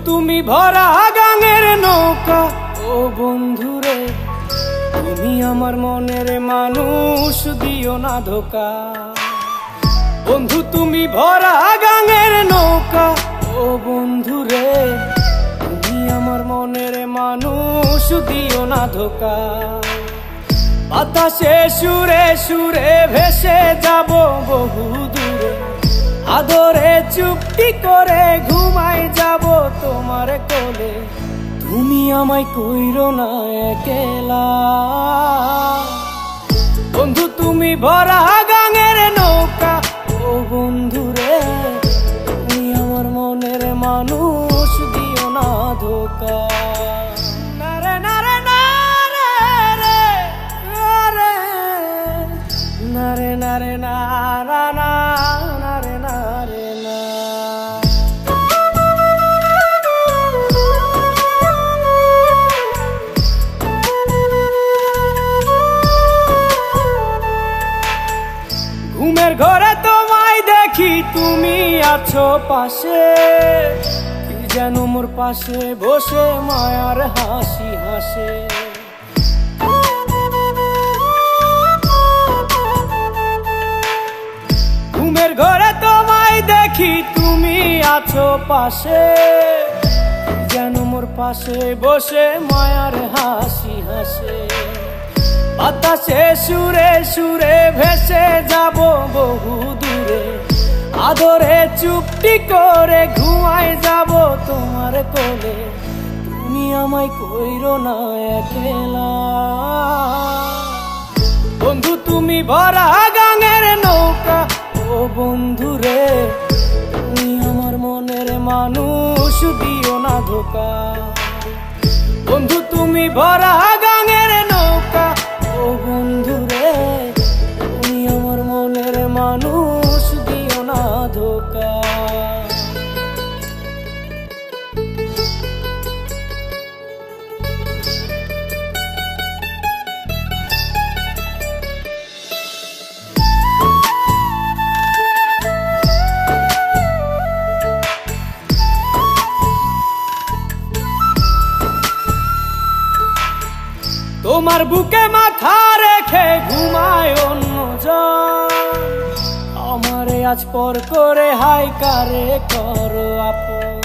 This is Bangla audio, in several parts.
তুমি ভরা গাঙের নৌকা, ও বন্ধুরে তুমি আমার মনের মানুষ, দিও না ধোকা। বন্ধু তুমি ভরা গাঙের নৌকা, ও বন্ধুরে তুমি আমার মনের মানুষ, দিও না ধোকা। বাতাসে সুরে সুরে ভেসে যাব বহু দূরে, আদরে চুপটি করে ঘুমাই যাব তোমার কোলে। তুমি আমায় কইরো না একলা, বন্ধু তুমি ভরা গাঙের নৌকা, ও বন্ধুরে তুমি আমার মনের মানুষ, দিও না ধোকা। নারে নারে নারে রে রে, নারে নারে নারা না, নারে নারে না। ঘুমের ঘরে তোমায় দেখি তুমি আছো পাশে, কি যেন মোর পাশে বসে মায়ার হাসি হাসে। ঘুমের ঘরে তোমায় দেখি তুমি আছো পাশে, কি যেন মোর পাশে বসে মায়ার হাসি হাসে। বাতাসে সুরে সুরে ভেসে যাব বহু দূরে, আদরে চুপটি করে ঘুমাই যাব তোমার কোলে। তুমি আমায় কইরো না একলা, বন্ধু তুমি ভরা গাঙের নৌকা, ও বন্ধুরে তুমি আমার মনের মানুষ, দিও না ধোকা। বন্ধু তুমি ভরা গাঙের নৌকা, ও বন্ধুরে তুমি আমার মনের মানুষ, দিও না ধোকা। তোমার বুকে মাথা রেখে ঘুমায় অন্যজন, আমারে আজ পর করে হাই কারে করো আপন।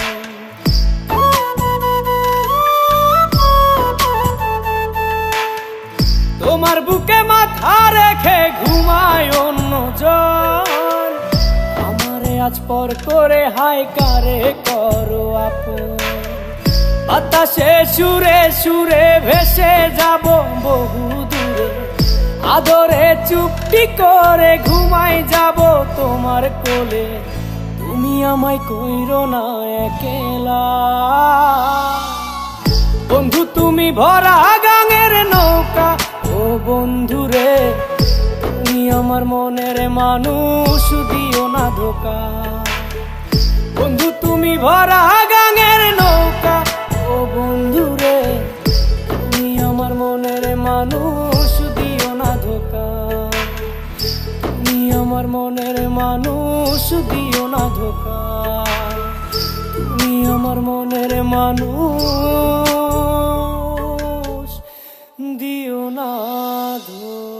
তোমার বুকে মাথা রেখে ঘুমায় অন্যজন, আমারে আজ পর করে হাই কারে করো আপন। বাতাসে সুরে সুরে ভেসে যাব বহু দূরে, আদরে চুপটি করে ঘুমাই যাব তোমার কোলে। তুমি আমায় কইরো না একলা, বন্ধু তুমি ভরা গাঙের নৌকা, ও বন্ধুরে তুমি আমার মনের মানুষ, দিও না ধোকা। বন্ধু তুমি ভরা গাঙের নৌকা, ও বন্ধুরে তুমি আমার মনের মানুষ, দিও না ধোকা। তুমি আমার মনের মানুষ, দিও না ধোকা। তুমি আমার মনের মানুষ, দিও না ধোকা।